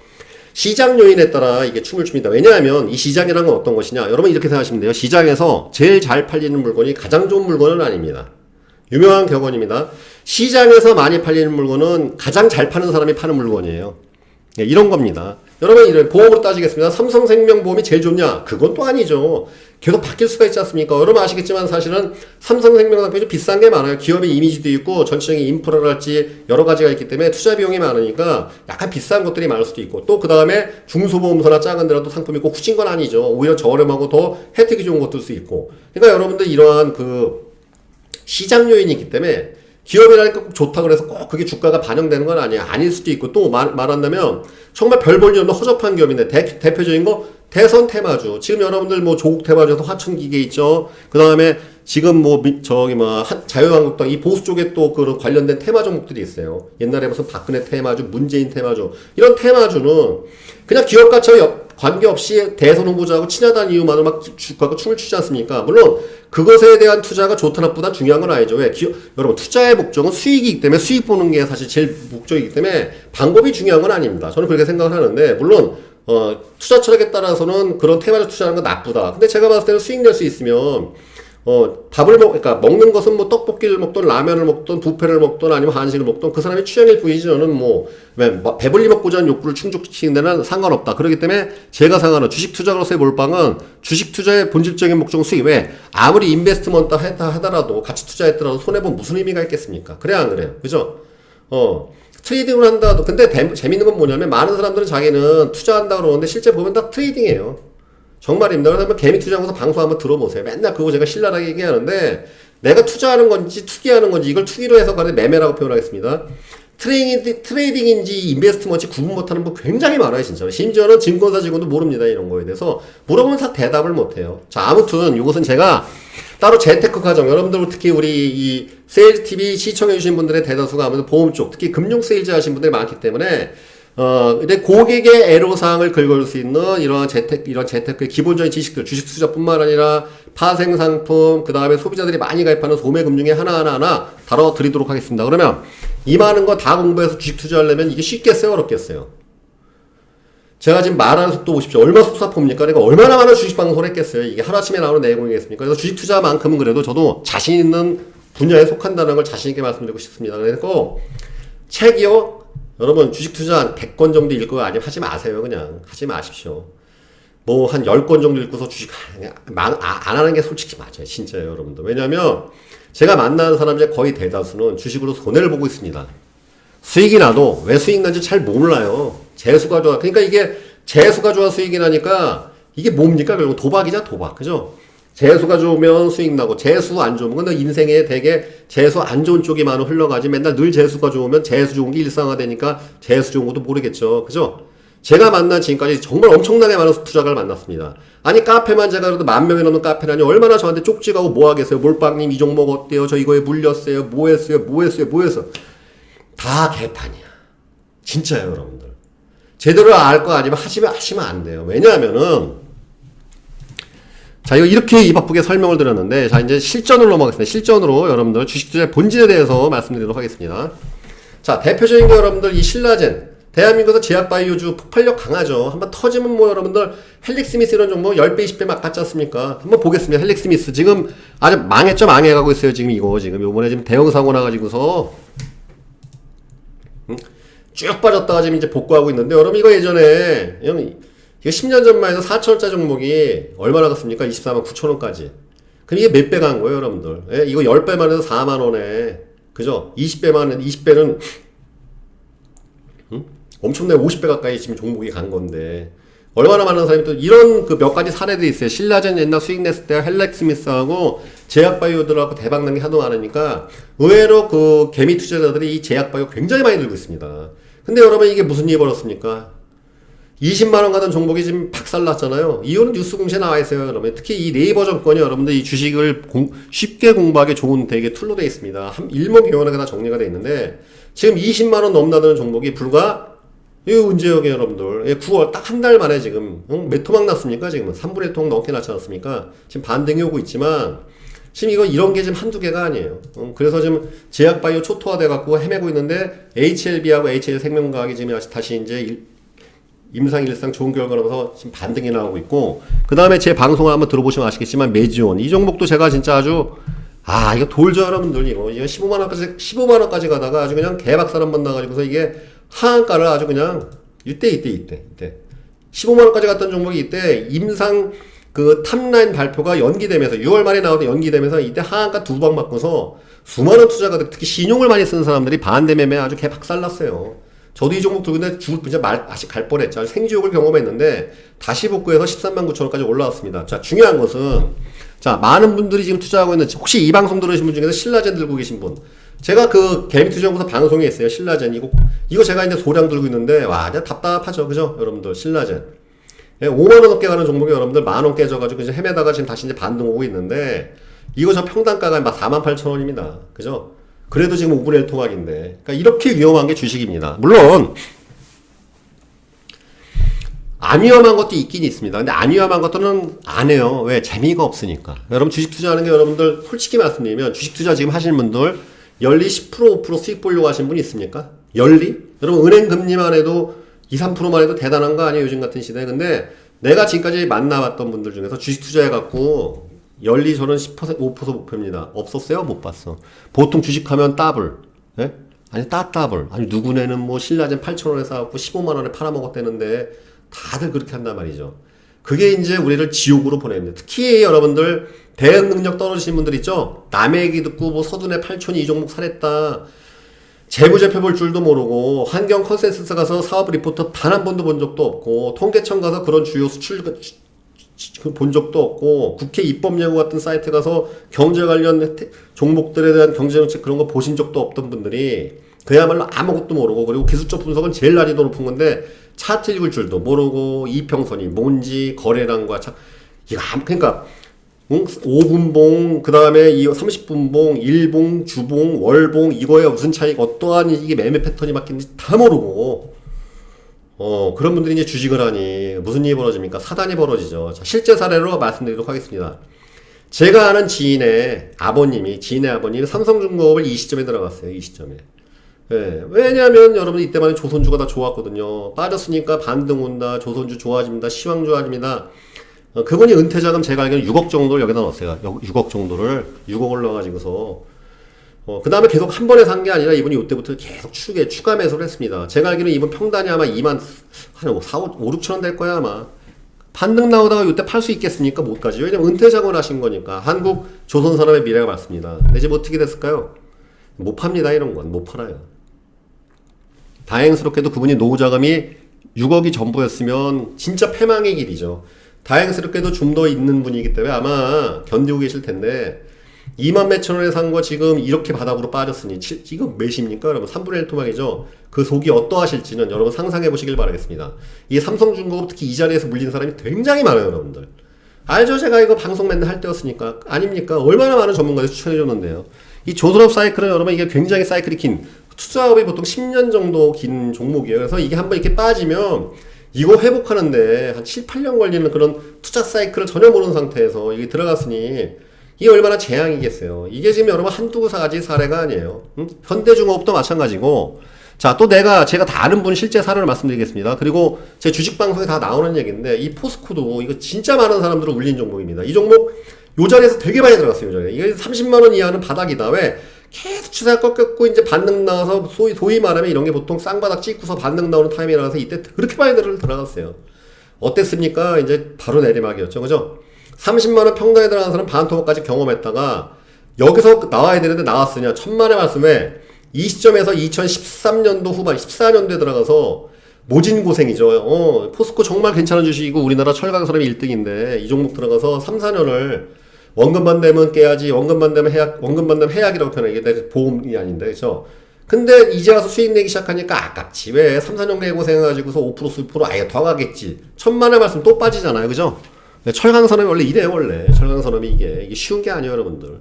시장 요인에 따라 이게 춤을 춥니다. 왜냐하면 이 시장이라는 건 어떤 것이냐. 여러분 이렇게 생각하시면 돼요. 시장에서 제일 잘 팔리는 물건이 가장 좋은 물건은 아닙니다. 유명한 격언입니다. 시장에서 많이 팔리는 물건은 가장 잘 파는 사람이 파는 물건이에요. 네, 이런 겁니다. 여러분 이런 보험으로 따지겠습니다. 삼성생명보험이 제일 좋냐? 그건 또 아니죠. 계속 바뀔 수가 있지 않습니까? 여러분 아시겠지만 사실은 삼성생명 상품이 좀 비싼 게 많아요. 기업의 이미지도 있고 전체적인 인프라랄지 여러 가지가 있기 때문에 투자 비용이 많으니까 약간 비싼 것들이 많을 수도 있고, 또 그 다음에 중소보험사나 작은 데라도 상품이 꼭 후진 건 아니죠. 오히려 저렴하고 더 혜택이 좋은 것들 수 있고. 그러니까 여러분들 이러한 그 시장 요인이 있기 때문에 기업이라니까 꼭 좋다 그래서 꼭 그게 주가가 반영되는 건 아니야. 아닐 수도 있고, 또 말한다면 정말 별 볼 일 없는 허접한 기업인데 대표적인 거 대선 테마주. 지금 여러분들 뭐 조국 테마주에서 화천기계 있죠. 그 다음에 지금 뭐 자유한국당 이 보수 쪽에 또 그런 관련된 테마 종목들이 있어요. 옛날에 무슨 박근혜 테마주, 문재인 테마주 이런 테마주는 그냥 기업 가치와 관계없이 대선 후보자하고 친하다는 이유만으로 막 주가가 춤을 추지 않습니까? 물론 그것에 대한 투자가 좋다 나쁘다 중요한 건 아니죠. 왜? 여러분 투자의 목적은 수익이기 때문에 수익 보는 게 사실 제일 목적이기 때문에 방법이 중요한 건 아닙니다. 저는 그렇게 생각을 하는데 물론 투자 철학에 따라서는 그런 테마주 투자하는 건 나쁘다. 근데 제가 봤을 때는 수익 낼 수 있으면 그러니까 먹는 것은 뭐 떡볶이를 먹든 라면을 먹든 뷔페를 먹든 아니면 한식을 먹든 그 사람의 취향일 뿐이지 저는 배불리 먹고자 하는 욕구를 충족시키는 데는 상관없다. 그렇기 때문에 제가 생각하는 주식 투자로서의 몰빵은 주식 투자의 본질적인 목적은 수익. 왜? 아무리 인베스트먼트 하더라도 같이 투자했더라도 손해보면 무슨 의미가 있겠습니까? 그래 안 그래요? 그죠? 트레이딩을 한다도 근데 재밌는 건 뭐냐면 많은 사람들은 자기는 투자한다 그러는데 실제 보면 다 트레이딩이에요. 정말입니다. 그래서 한번 개미 투자하고서 방송 한번 들어보세요. 맨날 그거 제가 신랄하게 얘기하는데 내가 투자하는 건지 투기하는 건지 이걸 투기로 해석하는 매매라고 표현하겠습니다. 트레이딩인지 인베스트먼트 구분 못하는 분 굉장히 많아요, 진짜로. 심지어는 증권사 직원도 모릅니다, 이런 거에 대해서. 물어보면 다 대답을 못해요. 자, 아무튼 이것은 제가 따로 재테크 과정, 여러분들 특히 우리 이 세일즈 TV 시청해주신 분들의 대다수가 아무래도 보험 쪽, 특히 금융 세일즈 하신 분들이 많기 때문에 근데 고객의 애로사항을 긁어줄 수 있는 이런 재테크의 기본적인 지식들, 주식 투자뿐만 아니라 파생상품, 그 다음에 소비자들이 많이 가입하는 소매금융에 하나하나 다뤄드리도록 하겠습니다. 그러면 이 많은 거 다 공부해서 주식 투자하려면 이게 쉽겠어요? 어렵겠어요? 제가 지금 말하는 속도 보십시오. 얼마나 속사포입니까? 그러니까 얼마나 많은 주식 방송을 했겠어요? 이게 하루아침에 나오는 내용이겠습니까? 그래서 주식 투자만큼은 그래도 저도 자신 있는 분야에 속한다는 걸 자신있게 말씀드리고 싶습니다. 그래서 책이요? 여러분 주식 투자 한 100권 정도 읽고 아니면 하지 마세요. 그냥 하지 마십시오. 뭐 한 10권 정도 읽고서 주식 안 하는 게 솔직히 맞아요. 진짜요, 여러분들. 왜냐면 제가 만나는 사람 중에 거의 대다수는 주식으로 손해를 보고 있습니다. 수익이 나도 왜 수익 난지 잘 몰라요. 재수가 좋아. 그러니까 이게 재수가 좋아 수익이 나니까 이게 뭡니까? 결국 도박이자 도박. 그죠? 재수가 좋으면 수익 나고 재수 안 좋으면 근데 인생에 되게 재수 안 좋은 쪽이 많이 흘러가지. 맨날 늘 재수가 좋으면 재수 좋은 게 일상화되니까 재수 좋은 것도 모르겠죠. 그죠? 제가 만난 지금까지 정말 엄청나게 많은 투자가를 만났습니다. 아니 카페만 제가 그래도 10,000명이 넘는 카페라니 얼마나 저한테 쪽지가고 뭐 하겠어요. 몰빵님 이 종목 어때요? 저 이거에 물렸어요. 뭐 했어요? 다 개판이야. 진짜요, 여러분들. 제대로 알 거 아니면 하시면 안 돼요. 왜냐하면은 자, 이거 이렇게 입 아프게 설명을 드렸는데, 자, 이제 실전으로 넘어가겠습니다. 실전으로 여러분들 주식 투자의 본질에 대해서 말씀드리도록 하겠습니다. 자, 대표적인 게 여러분들 이 신라젠. 대한민국에서 제약바이오주 폭발력 강하죠. 한번 터지면 뭐 여러분들 헬릭스미스 이런 종목 10배, 20배 막 같지 않습니까? 한번 보겠습니다. 헬릭스미스. 지금 아주 망해가고 있어요. 지금 지금 요번에 지금 대형사고 나가지고서. 쭉 빠졌다가 지금 이제 복구하고 있는데, 여러분 이거 예전에, 이거 10년 전만 해도 4,000원짜리 종목이 얼마나 갔습니까? 24만 9천원까지. 그럼 이게 몇 배가 한 거예요, 여러분들? 예? 이거 10배만 해도 4만원에. 그죠? 20배는, 엄청나게 50배 가까이 지금 종목이 간 건데. 얼마나 많은 사람이 또 이런 그 몇 가지 사례들이 있어요. 신라젠 옛날 수익 냈을 때 헬렉스미스하고 제약바이오들하고 대박 난 게 하도 많으니까 의외로 그 개미 투자자들이 이 제약바이오 굉장히 많이 들고 있습니다. 근데 여러분 이게 무슨 일이 벌었습니까? 20만원 가던 종목이 지금 박살났잖아요. 이거는 뉴스 공시에 나와 있어요, 여러분. 특히 이 네이버 정권이 여러분들 이 주식을 쉽게 공부하기 좋은 되게 툴로 되어 있습니다. 일목요연하게 다 정리가 되어 있는데, 지금 20만원 넘나드는 종목이 불과, 이거 언제여게 여러분들. 9월 딱 한 달 만에 지금, 몇 토막 났습니까? 지금은 3분의 1토막 넘게 났지 않았습니까? 지금 반등이 오고 있지만, 지금 이런 게 지금 한두 개가 아니에요. 그래서 지금 제약바이오 초토화돼갖고 헤매고 있는데, HLB하고 HL생명과학이 지금 다시 이제 임상일상 좋은 결과라면서 지금 반등이 나오고 있고, 그 다음에 제 방송을 한번 들어보시면 아시겠지만 메지온 이 종목도 제가 진짜 아주 이거 돌죠 여러분들. 이거 15만원까지 가다가 아주 그냥 개박살 한번 나가지고서 이게 하한가를 아주 그냥 이때 15만원까지 갔던 종목이 이때 임상 그 탑라인 발표가 연기되면서 6월 말에 나오던 연기되면서 이때 하한가 2방 맞고서 수많은 투자가들 특히 신용을 많이 쓰는 사람들이 반대 매매 아주 개박살 났어요. 저도 이 종목 들고 있는데 진짜 아직 갈 뻔했죠. 생지옥을 경험했는데 다시 복구해서 13만 9천원까지 올라왔습니다. 자, 중요한 것은 자, 많은 분들이 지금 투자하고 있는, 혹시 이 방송 들으신 분 중에서 신라젠 들고 계신 분, 제가 그 개미투자연구소 방송에 있어요. 신라젠 이거 제가 이제 소량 들고 있는데 그냥 답답하죠, 그죠, 여러분들. 신라젠 5만원 넘게 가는 종목이 여러분들 만원 깨져가지고 이제 헤매다가 지금 다시 이제 반등 오고 있는데, 이거 저 평단가가 막 48,000원입니다. 그죠? 그래도 지금 5분의 1 토막인데. 그러니까 이렇게 위험한 게 주식입니다. 물론 안 위험한 것도 있긴 있습니다. 근데 안 위험한 것들은 안 해요. 왜? 재미가 없으니까. 여러분 주식 투자하는 게 여러분들 솔직히 말씀드리면 주식 투자 지금 하시는 분들 연리 10% 5% 수익 보려고 하시는 분이 있습니까? 연리? 여러분 은행 금리만 해도 2, 3%만 해도 대단한 거 아니에요? 요즘 같은 시대에. 근데 내가 지금까지 만나봤던 분들 중에서 주식 투자해갖고 연리 저는 10% 5% 목표입니다. 없었어요? 못 봤어. 보통 주식하면 더블. 예? 아니 따따블. 아니 누구네는 뭐 신라젠 8,000원에 사갖고 15만원에 팔아먹었다는데 다들 그렇게 한단 말이죠. 그게 이제 우리를 지옥으로 보냅니다. 특히 여러분들 대응 능력 떨어지신 분들 있죠? 남의 얘기 듣고 뭐 서둔에 8,000이 이 종목 사랬다. 재무제표 볼 줄도 모르고 환경 컨센서스 가서 사업 리포트 단 한 번도 본 적도 없고 통계청 가서 그런 주요 수출 본 적도 없고 국회 입법예고 같은 사이트 가서 경제 관련 종목들에 대한 경제정책 그런 거 보신 적도 없던 분들이 그야말로 아무것도 모르고 그리고 기술적 분석은 제일 난이도 높은 건데 차트 읽을 줄도 모르고 이평선이 뭔지 거래량과 이거 그러니까 5분봉 그 다음에 이 30분봉 일봉 주봉 월봉 이거에 무슨 차이가 어떠한 이게 매매 패턴이 바뀌는지 다 모르고 그런 분들이 이제 주식을 하니 무슨 일이 벌어집니까? 사단이 벌어지죠. 자, 실제 사례로 말씀드리도록 하겠습니다. 제가 아는 지인의 아버님이 삼성중공업을 이 시점에 들어갔어요. 이 시점에. 예, 왜냐하면 여러분 이때만 조선주가 다 좋았거든요. 빠졌으니까 반등 온다. 조선주 좋아집니다. 시황 좋아집니다. 그분이 은퇴자금 제가 알기로는 6억 정도를 여기다 넣었어요. 6억 정도를 6억을 넣어가지고서 그 다음에 계속 한 번에 산 게 아니라 이분이 이때부터 계속 추가 매수를 했습니다. 제가 알기로는 이분 평단이 아마 2만 한 4, 5, 6천 원 될 거야 아마. 반등 나오다가 이때 팔 수 있겠습니까? 못 가죠. 왜냐면 은퇴자금을 하신 거니까. 한국 조선산업의 미래가 맞습니다. 근데 지금 어떻게 됐을까요? 못 팝니다. 이런 건 못 팔아요. 다행스럽게도 그분이 노후자금이 6억이 전부였으면 진짜 패망의 길이죠. 다행스럽게도 좀 더 있는 분이기 때문에 아마 견디고 계실 텐데 2만 몇천 원에 산 거 지금 이렇게 바닥으로 빠졌으니 이거 몇입니까? 여러분 3분의 1 토막이죠. 그 속이 어떠하실지는 여러분 상상해 보시길 바라겠습니다. 이 삼성중공업 특히 이 자리에서 물린 사람이 굉장히 많아요. 여러분들 알죠? 제가 이거 방송 맨날 할 때였으니까 아닙니까? 얼마나 많은 전문가들이 추천해 줬는데요. 이 조선업 사이클은 여러분 이게 굉장히 사이클이 긴 투자업이 보통 10년 정도 긴 종목이에요. 그래서 이게 한번 이렇게 빠지면 이거 회복하는데 한 7, 8년 걸리는 그런 투자 사이클을 전혀 모르는 상태에서 이게 들어갔으니 이게 얼마나 재앙이겠어요. 이게 지금 여러분 한두 가지 사례가 아니에요. 현대중공업도 마찬가지고 자, 또 제가 다 아는 분 실제 사례를 말씀드리겠습니다. 그리고 제 주식 방송에 다 나오는 얘기인데 이 포스코도 이거 진짜 많은 사람들을 울린 종목입니다. 이 종목 요 자리에서 되게 많이 들어갔어요. 요 자리에. 이게 30만 원 이하는 바닥이다. 왜? 계속 추세가 꺾였고 이제 반등 나와서 소위 말하면 이런 게 보통 쌍바닥 찍고서 반등 나오는 타이밍이라서 이때 그렇게 많이 들어갔어요. 어땠습니까? 이제 바로 내리막이었죠. 그죠? 30만원 평단에 들어가는 사람 반토막까지 경험했다가 여기서 나와야 되는데 나왔으냐. 천만의 말씀에 이 시점에서 2013년도 후반 14년도에 들어가서 모진고생이죠. 포스코 정말 괜찮은 주식이고 우리나라 철강 산업이 1등인데 이 종목 들어가서 3, 4년을 원금만 되면 깨야지 원금만 되면 해약이라고 표현해. 이게 내 보험이 아닌데 그렇죠? 근데 이제 와서 수익 내기 시작하니까 아깝지. 왜 3, 4년 개고생해가지고서 5% 수익% 아예 더 가겠지. 천만의 말씀 또 빠지잖아요. 그죠? 철강 산업이 원래 이래요. 원래 철강 산업이 이게 쉬운 게 아니에요. 여러분들.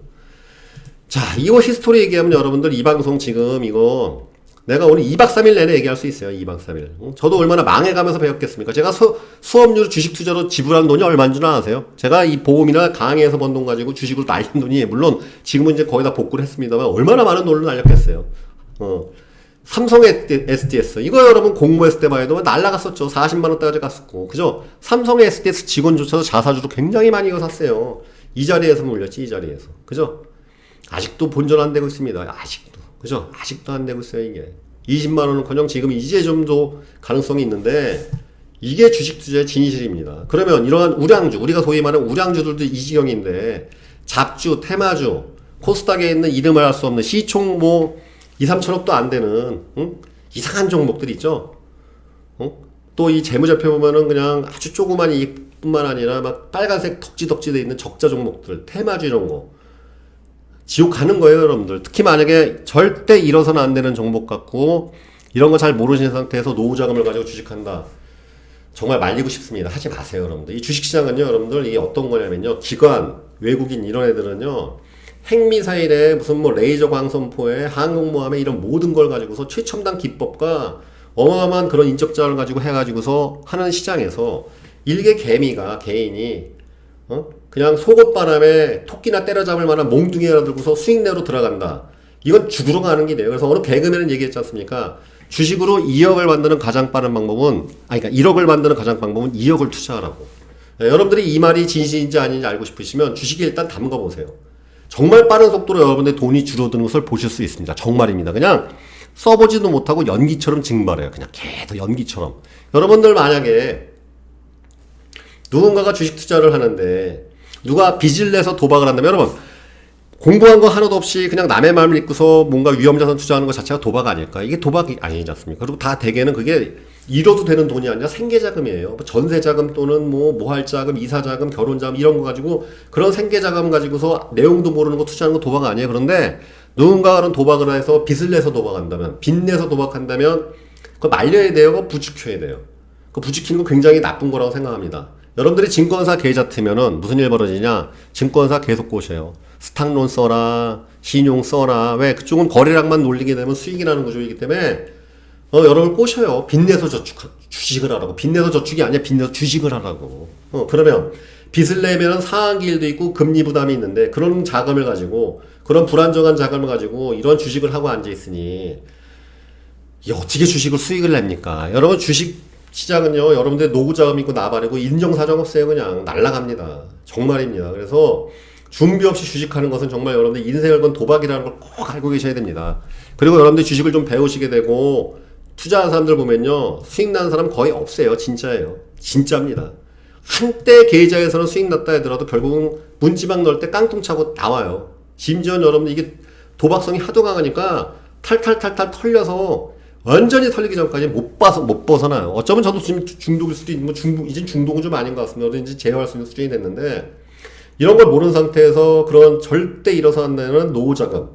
자, 이거 히스토리 얘기하면 여러분들 이 방송 지금 이거 내가 오늘 2박 3일 내내 얘기할 수 있어요. 2박 3일. 저도 얼마나 망해가면서 배웠겠습니까? 제가 수업료 주식 투자로 지불한 돈이 얼마인 줄 아세요? 제가 이 보험이나 강의에서 번 돈 가지고 주식으로 날린 돈이 물론 지금은 이제 거의 다 복구를 했습니다만 얼마나 많은 돈을 날렸겠어요. 삼성 SDS 이거 여러분 공모했을 때만 해도 날라갔었죠. 40만 원대까지 갔었고 그죠? 삼성의 SDS 직원조차도 자사주로 굉장히 많이 이거 샀어요. 이 자리에서 물렸지. 이 자리에서 그죠? 아직도 본전 안 되고 있습니다. 아직도 그죠? 아직도 안 되고 있어요. 이게 20만 원은커녕 지금 이제 좀 더 가능성이 있는데 이게 주식 투자의 진실입니다. 그러면 이러한 우량주 우리가 소위 말하는 우량주들도 이 지경인데 잡주, 테마주, 코스닥에 있는 이름을 알 수 없는 시총 뭐 2, 3천억도 안 되는 이상한 종목들 있죠. 또 이 재무제표 보면은 그냥 아주 조그만 이익뿐만 아니라 막 빨간색 덕지덕지 돼 있는 적자 종목들, 테마주 이런 거 지옥 가는 거예요, 여러분들. 특히 만약에 절대 잃어서는 안 되는 종목 같고 이런 거 잘 모르시는 상태에서 노후자금을 가지고 주식한다. 정말 말리고 싶습니다. 하지 마세요, 여러분들. 이 주식시장은요, 여러분들 이게 어떤 거냐면요, 기관 외국인 이런 애들은요, 핵미사일에 무슨 뭐 레이저 광선포에 항공모함에 이런 모든 걸 가지고서 최첨단 기법과 어마어마한 그런 인적 자원을 가지고 해가지고서 하는 시장에서 일개 개미가 개인이 그냥 속옷바람에 토끼나 때려잡을 만한 몽둥이 하나 들고서 수익 내로 들어간다. 이건 죽으러 가는 길이에요. 그래서 어느 개그맨은 얘기했지 않습니까? 주식으로 2억을 만드는 가장 빠른 방법은, 그러니까 1억을 만드는 가장 방법은 2억을 투자하라고. 여러분들이 이 말이 진실인지 아닌지 알고 싶으시면 주식에 일단 담가보세요. 정말 빠른 속도로 여러분들의 돈이 줄어드는 것을 보실 수 있습니다. 정말입니다. 그냥 써보지도 못하고 연기처럼 증발해요. 그냥 계속 연기처럼. 여러분들 만약에 누군가가 주식 투자를 하는데 누가 빚을 내서 도박을 한다면 여러분 공부한 거 하나도 없이 그냥 남의 말을 믿고서 뭔가 위험자산 투자하는 것 자체가 도박 아닐까? 이게 도박이 아니지 않습니까? 그리고 다 대개는 그게 잃어도 되는 돈이 아니라 생계자금이에요. 전세자금 또는 뭐 모할자금, 이사자금, 결혼자금 이런 거 가지고 그런 생계자금 가지고서 내용도 모르는 거 투자하는 거 도박 아니에요. 그런데 누군가가 그런 도박을 해서 빚을 내서 도박한다면, 빚 내서 도박한다면 그거 말려야 돼요. 그거 부추켜야 돼요. 그 부추키는 거 굉장히 나쁜 거라고 생각합니다. 여러분들이 증권사 계좌 트면은 무슨 일 벌어지냐? 증권사 계속 꼬셔요. 스탁론 써라, 신용 써라. 왜? 그쪽은 거래량만 놀리게 되면 수익이 나는 구조이기 때문에 여러분을 꼬셔요. 빚내서 주식을 하라고. 빚내서 저축이 아니야. 빚내서 주식을 하라고. 그러면 빚을 내면은 상한기일도 있고 금리 부담이 있는데 그런 자금을 가지고 그런 불안정한 자금을 가지고 이런 주식을 하고 앉아 있으니 이게 어떻게 주식을 수익을 냅니까? 여러분 주식 시장은요, 여러분들 노후 자금 있고 나발이고 인정사정 없어요. 그냥 날라갑니다. 정말입니다. 그래서 준비 없이 주식하는 것은 정말 여러분들 인생을 건 도박이라는 걸 꼭 알고 계셔야 됩니다. 그리고 여러분들 주식을 좀 배우시게 되고 투자하는 사람들 보면요, 수익 나는 사람 거의 없어요. 진짜예요. 진짜입니다. 한때 계좌에서는 수익 났다 하더라도 결국은 문지방 넣을 때 깡통 차고 나와요. 심지어 여러분들 이게 도박성이 하도 강하니까 탈탈탈탈 털려서 완전히 털리기 전까지 못 벗어나요. 어쩌면 저도 지금 중독일 수도 있는, 이젠 중독은 좀 아닌 것 같습니다. 이제 제어할 수 있는 수준이 됐는데, 이런 걸 모르는 상태에서 그런 절대 일어서 안 되는 노후자금,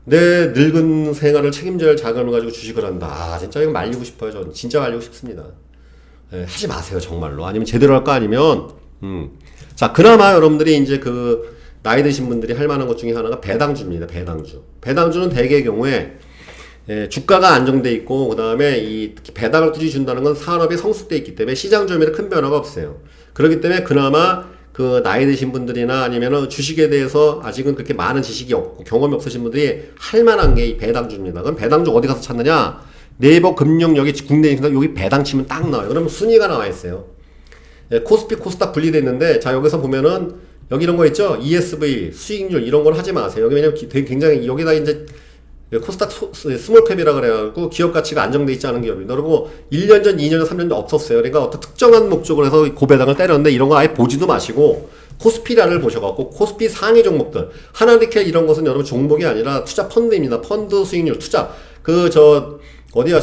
내 늙은 생활을 책임져야 할 자금을 가지고 주식을 한다. 진짜 이거 말리고 싶어요. 저는 진짜 말리고 싶습니다. 하지 마세요, 정말로. 아니면 제대로 할 거 아니면, 자, 그나마 여러분들이 이제 그, 나이 드신 분들이 할 만한 것 중에 하나가 배당주입니다. 배당주. 배당주는 대개의 경우에, 주가가 안정돼 있고, 그 다음에 이 배당을 꾸준히 준다는 건 산업이 성숙돼 있기 때문에 시장 조짐에 큰 변화가 없어요. 그렇기 때문에 그나마 그 나이 드신 분들이나 아니면은 주식에 대해서 아직은 그렇게 많은 지식이 없고 경험이 없으신 분들이 할 만한 게 이 배당주입니다. 그럼 배당주 어디 가서 찾느냐? 네이버 금융 여기 국내 인사 여기 배당 치면 딱 나와요. 그러면 순위가 나와 있어요. 코스피 코스닥 분리되어 있는데, 자, 여기서 보면은 여기 이런 거 있죠? ESV, 수익률 이런 걸 하지 마세요. 여기 왜냐면 되게 굉장히 여기다 이제 코스닥 스몰캡이라 그래가지고 기업 가치가 안정돼 있지 않은 기업입니다. 그리고 1년 전, 2년 전, 3년 전 없었어요. 그러니까 어떤 특정한 목적으로 해서 고배당을 때렸는데 이런 거 아예 보지도 마시고 코스피란을 보셔갖고 코스피 상위 종목들, 하나니켈 이런 것은 여러분 종목이 아니라 투자 펀드입니다. 펀드 수익률 투자. 어디야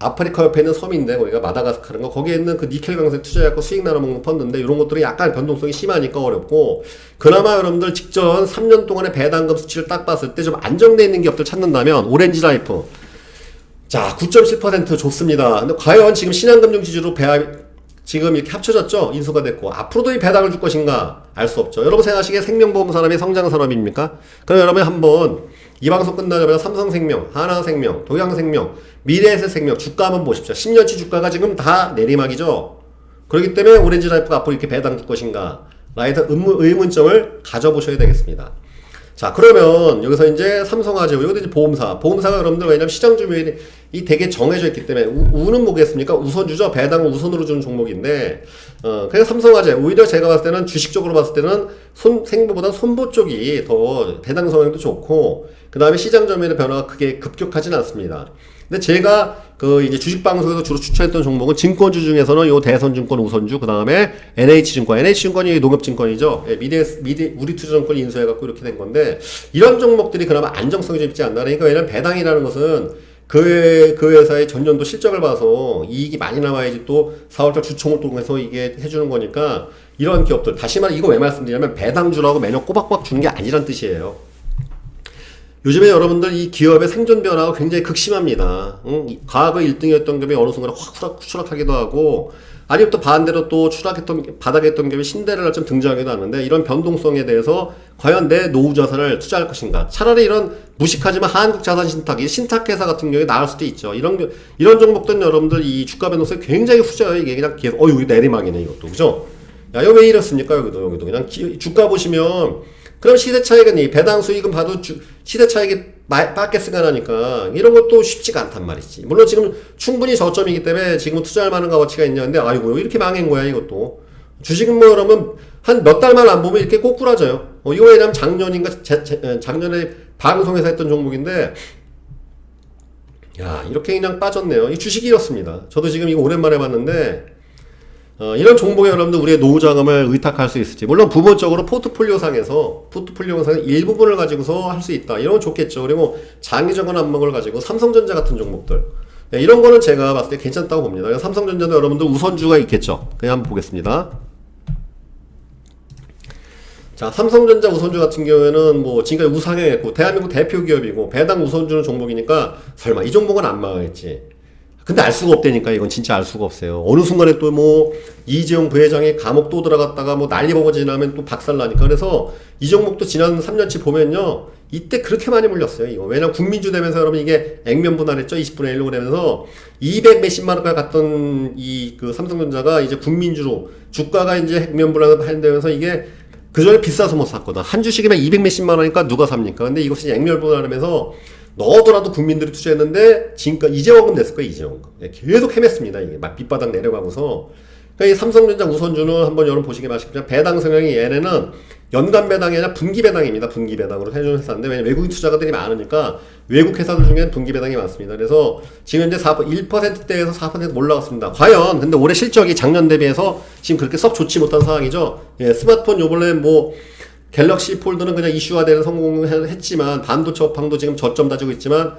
아프리카 옆에 있는 섬인데 거기가 마다가스카르인가, 거기에 있는 그 니켈 강세 투자해갖고 수익 나눠먹는 펀드인데 이런 것들이 약간 변동성이 심하니까 어렵고, 그나마 여러분들 직전 3년 동안의 배당금 수치를 딱 봤을 때 좀 안정돼 있는 기업들 찾는다면 오렌지 라이프, 자 9.7% 좋습니다. 근데 과연 지금 신한금융 지주로 지금 이렇게 합쳐졌죠? 인수가 됐고 앞으로도 이 배당을 줄 것인가 알 수 없죠. 여러분 생각하시기에 생명보험 산업이 성장 산업입니까? 그럼 여러분 한번 이 방송 끝나자마자 삼성생명, 하나생명, 동양생명, 미래에셋생명 주가 한번 보십시오. 10년치 주가가 지금 다 내리막이죠. 그렇기 때문에 오렌지 라이프가 앞으로 이렇게 배당 줄 것인가 라이트 의문점을 가져보셔야 되겠습니다. 자, 그러면 여기서 이제 삼성화재, 여기도 이제 보험사가 여러분들 왜냐면 시장 주변이 되게 정해져 있기 때문에 우는 뭐겠습니까? 우선주죠. 배당을 우선으로 주는 종목인데, 그래서 삼성화재 오히려 제가 봤을 때는 주식적으로 봤을 때는 생보보다 손보 쪽이 더 배당 성향도 좋고, 그 다음에 시장 점유율의 변화가 크게 급격하진 않습니다. 근데 제가 이제 주식 방송에서 주로 추천했던 종목은 증권주 중에서는 요 대선증권 우선주, 그 다음에 NH증권이 농협증권이죠. 우리투자증권이 인수해갖고 이렇게 된 건데, 이런 종목들이 그나마 안정성이 좀 있지 않나. 그러니까 왜냐면 배당이라는 것은 그 회사의 전년도 실적을 봐서 이익이 많이 나와야지 또 4월달 주총을 통해서 이게 해주는 거니까, 이런 기업들, 다시 말해 이거 왜 말씀드리냐면 배당주라고 매년 꼬박꼬박 주는 게 아니란 뜻이에요. 요즘에 여러분들 이 기업의 생존 변화가 굉장히 극심합니다. 응? 과거 1등이었던 기업이 어느 순간에 확 추락하기도 하고, 아니면 또 반대로 또 바닥에 있던 기업이 신데렐라 좀 등장하기도 하는데, 이런 변동성에 대해서 과연 내 노후 자산을 투자할 것인가? 차라리 이런 무식하지만 한국 자산 신탁회사 같은 경우에 나을 수도 있죠. 이런 종목들은 여러분들 이 주가 변동성이 굉장히 후져요. 이게 그냥 계속, 여기 내리막이네, 이것도. 그죠? 야, 이거 왜 이렇습니까? 여기도. 그냥 주가 보시면, 그럼 시세 차익은 배당 수익은 봐도 시세 차익이 밖에 승하나니까 이런 것도 쉽지가 않단 말이지. 물론 지금 충분히 저점이기 때문에 지금 투자할 만한 가치가 있냐는데 아이고 이렇게 망한 거야 이것도. 주식은 뭐 그러면 한 몇 달만 안 보면 이렇게 꼬꾸라져요. 이거 왜냐면 작년인가 작년에 방송에서 했던 종목인데 야 이렇게 그냥 빠졌네요. 이 주식이 이렇습니다. 저도 지금 이거 오랜만에 봤는데 이런 종목에 여러분들 우리의 노후 자금을 의탁할 수 있을지. 물론 부분적으로 포트폴리오상에서 일부분을 가지고서 할 수 있다. 이런 건 좋겠죠. 그리고 장기적인 안목을 가지고 삼성전자 같은 종목들. 이런 거는 제가 봤을 때 괜찮다고 봅니다. 삼성전자도 여러분들 우선주가 있겠죠. 그냥 한번 보겠습니다. 자, 삼성전자 우선주 같은 경우에는 뭐 지금까지 우상향했고 대한민국 대표 기업이고 배당 우선주는 종목이니까 설마 이 종목은 안 망하겠지. 근데 알 수가 없다니까. 이건 진짜 알 수가 없어요. 어느 순간에 또 뭐 이재용 부회장이 감옥 또 들어갔다가 뭐 난리 버거 지나면 또 박살나니까. 그래서 이 종목도 지난 3년치 보면요 이때 그렇게 많이 물렸어요. 이거 왜냐면 국민주 되면서 여러분 이게 액면 분할했죠. 20분의 1로 되면서 200 몇십만 원까지 갔던 이 그 삼성전자가 이제 국민주로 주가가 이제 액면 분할을 되면서 이게 그전에 비싸서 못 샀거든. 한 주씩이면 200 몇십만 원이니까 누가 삽니까? 근데 이것이 액면 분할하면서 넣어더라도 국민들이 투자했는데 지금까지 이재원금 냈을 거예요. 이재원금 계속 헤맸습니다. 이게 막 밑바닥 내려가고서. 그러니까 이 삼성전자 우선주는 한번 여러분 보시기 마시겠지만 배당 성향이 얘네는 연간 배당이 아니라 분기 배당입니다. 분기 배당으로 해주는 회사인데 왜냐면 외국인 투자가들이 많으니까 외국 회사들 중에는 분기 배당이 많습니다. 그래서 지금 이제 1%대에서 4% 올라갔습니다. 과연 근데 올해 실적이 작년 대비해서 지금 그렇게 썩 좋지 못한 상황이죠. 예, 스마트폰 요번에 뭐 갤럭시 폴드는 그냥 이슈화 되는 성공을 했지만 반도체 업황도 지금 저점 다지고 있지만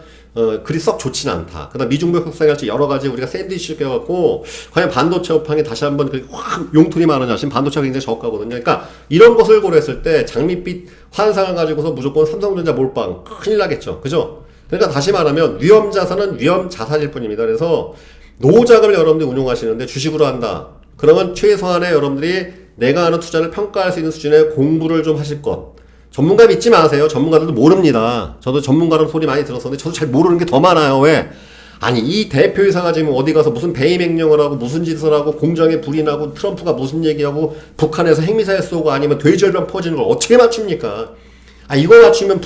그리 썩 좋지는 않다. 그다음 미중국 협상할지 여러 가지 우리가 샌드위치 껴갖고 과연 반도체 업황이 다시 한번 확 용툴이 많으냐. 지금 반도체가 굉장히 저가거든요. 그러니까 이런 것을 고려했을 때 장밋빛 환상을 가지고서 무조건 삼성전자 몰빵 큰일 나겠죠. 그죠? 그러니까 다시 말하면 위험 자산은 위험 자산일 뿐입니다. 그래서 노자금을 여러분들이 운용하시는데 주식으로 한다. 그러면 최소한의 여러분들이 내가 하는 투자를 평가할 수 있는 수준의 공부를 좀 하실 것. 전문가 믿지 마세요. 전문가들도 모릅니다. 저도 전문가라는 소리 많이 들었었는데 저도 잘 모르는 게 더 많아요. 왜? 아니 이 대표이사가 지금 어디 가서 무슨 배임 행령을 하고 무슨 짓을 하고 공장에 불이 나고 트럼프가 무슨 얘기하고 북한에서 핵미사일 쏘고 아니면 돼지열병 퍼지는 걸 어떻게 맞춥니까? 아 이거 맞추면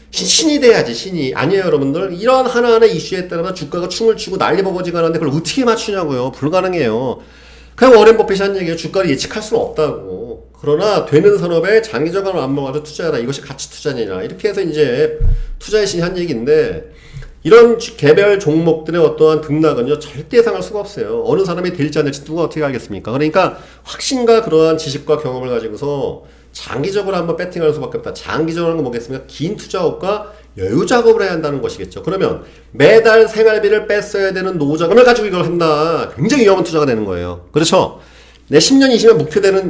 신이 돼야지. 신이. 아니에요 여러분들. 이런 하나하나 이슈에 따라서 주가가 춤을 추고 난리 버거지가 하는데 그걸 어떻게 맞추냐고요. 불가능해요. 그냥 워렌 버핏이 한 얘기예요. 주가를 예측할 수는 없다고. 그러나 되는 산업에 장기적으로 안목하고 투자하라. 이것이 가치 투자냐. 이렇게 해서 이제 투자의 신이 한 얘기인데 이런 개별 종목들의 어떠한 등락은요 절대 예상할 수가 없어요. 어느 사람이 될지 안 될지 누가 어떻게 알겠습니까? 그러니까 확신과 그러한 지식과 경험을 가지고서 장기적으로 한번 배팅할 수밖에 없다. 장기적으로 하는 건 뭐겠습니까? 긴 투자업과 여유 작업을 해야 한다는 것이겠죠. 그러면 매달 생활비를 뺐어야 되는 노후 자금을 가지고 이걸 한다. 굉장히 위험한 투자가 되는 거예요. 그렇죠? 내 10년, 20년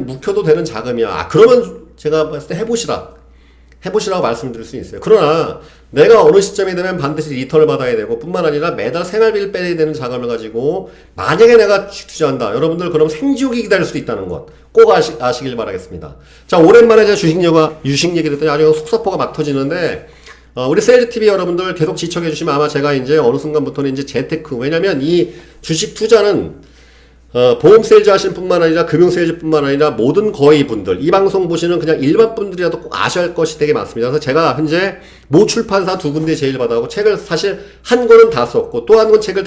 목표도 되는 자금이야. 아, 그러면 제가 봤을 때 해보시라고 말씀드릴 수 있어요. 그러나 내가 어느 시점이 되면 반드시 리턴을 받아야 되고 뿐만 아니라 매달 생활비를 빼야 되는 자금을 가지고 만약에 내가 투자한다. 여러분들 그럼 생지옥이 기다릴 수도 있다는 것 꼭 아시길 바라겠습니다. 자, 오랜만에 제가 주식 얘기를 했더니 아주 속사포가 막 터지는데 우리 세일즈TV 여러분들 계속 지척해주시면 아마 제가 이제 어느 순간부터는 이제 재테크, 왜냐면 이 주식 투자는 보험 세일즈 하시는 뿐만 아니라 금융 세일즈 뿐만 아니라 모든 거의 분들, 이 방송 보시는 그냥 일반 분들이라도 꼭 아셔야 할 것이 되게 많습니다. 그래서 제가 현재 모 출판사 2군데 제일 받아가고 책을 사실 한 권은 다 썼고 또 한 권 책을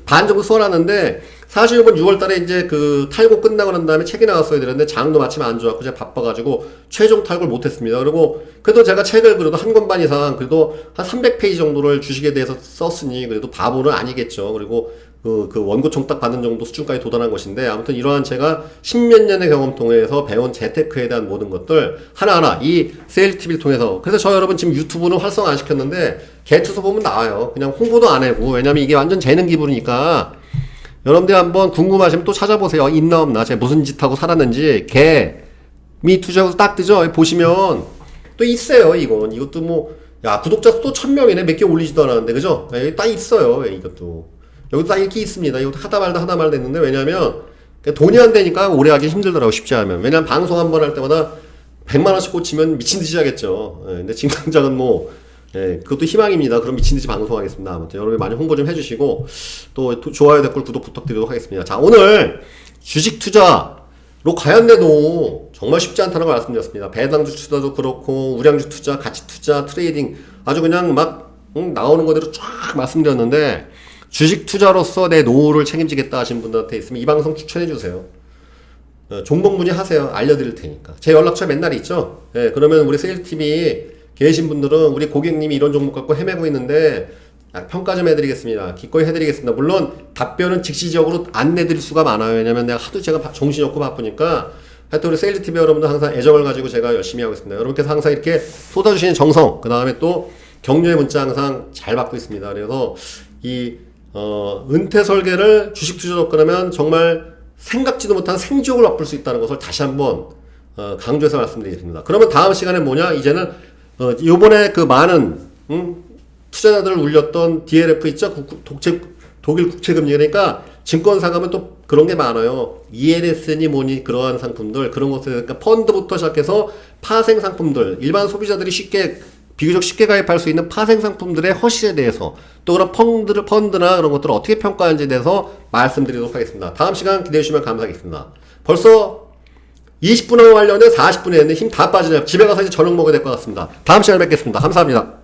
반 정도 써놨는데 사실 이번 6월 달에 이제 그 탈고 끝나고 난 다음에 책이 나왔어야 되는데 장도 마침 안 좋았고 제가 바빠가지고 최종 탈고를 못했습니다. 그리고 그래도 제가 책을 그래도 한 권 반 이상 그래도 한 300페이지 정도를 주식에 대해서 썼으니 그래도 바보는 아니겠죠. 그리고 그 원고 총딱 받는 정도 수준까지 도달한 것인데 아무튼 이러한 제가 십몇 년의 경험 통해서 배운 재테크에 대한 모든 것들 하나하나 이 세일TV를 통해서 그래서 저 여러분 지금 유튜브는 활성화 안 시켰는데 개투서 보면 나와요. 그냥 홍보도 안 하고 왜냐면 이게 완전 재능 기부니까 여러분들 한번 궁금하시면 또 찾아보세요. 있나 없나 제가 무슨 짓 하고 살았는지 개미 투자하고 딱 뜨죠. 보시면 또 있어요. 이것도 뭐 야, 구독자 수 또 1000명이네. 몇 개 올리지도 않았는데, 그죠? 예, 여기 딱 있어요. 예, 이것도. 여기 딱 이렇게 있습니다. 이것도 하다 말다 했는데, 왜냐면, 돈이 안 되니까 오래 하기 힘들더라고, 쉽지 않으면. 왜냐면 방송 한 번 할 때마다 100만원씩 꽂히면 미친 듯이 하겠죠. 예, 근데 지금 당장은 뭐, 예, 그것도 희망입니다. 그럼 미친 듯이 방송하겠습니다. 아무튼 여러분 많이 홍보 좀 해주시고, 또 좋아요, 댓글, 구독 부탁드리도록 하겠습니다. 자, 오늘 주식 투자로 과연 내도 정말 쉽지 않다는 걸 말씀드렸습니다. 배당주 투자도 그렇고, 우량주 투자, 가치 투자, 트레이딩, 아주 그냥 막, 나오는 거대로 쫙 말씀드렸는데, 주식 투자로서 내 노후를 책임지겠다 하신 분들한테 있으면 이 방송 추천해 주세요. 종목 문의하세요. 알려드릴 테니까. 제 연락처 맨날 있죠? 예, 그러면 우리 세일팀이 계신 분들은 우리 고객님이 이런 종목 갖고 헤매고 있는데 평가 좀 해드리겠습니다. 기꺼이 해드리겠습니다. 물론 답변은 즉시적으로 안 내드릴 수가 많아요. 왜냐면 내가 하도 제가 정신이 없고 바쁘니까 하여튼 우리 세일팀 여러분들 항상 애정을 가지고 제가 열심히 하고 있습니다. 여러분께서 항상 이렇게 쏟아주시는 정성, 그 다음에 또 격려의 문자 항상 잘 받고 있습니다. 그래서 은퇴 설계를 주식 투자로 끊으면 정말 생각지도 못한 생지옥을 맛볼 수 있다는 것을 다시 한번 강조해서 말씀드리겠습니다. 그러면 다음 시간에 뭐냐? 이제는 요번에 그 많은 투자자들을 울렸던 DLF 있죠? 독일 국채금리. 그러니까 증권사 가면 또 그런 게 많아요. ELS니 뭐니 그러한 상품들, 그런 것들, 그러니까 펀드부터 시작해서 파생 상품들, 일반 소비자들이 비교적 쉽게 가입할 수 있는 파생 상품들의 허실에 대해서, 또 그런 펀드나 그런 것들을 어떻게 평가하는지에 대해서 말씀드리도록 하겠습니다. 다음 시간 기대해 주시면 감사하겠습니다. 벌써 20분 하고 하려는데 40분이 됐는데 힘 다 빠지네요. 집에 가서 이제 저녁 먹어야 될 것 같습니다. 다음 시간에 뵙겠습니다. 감사합니다.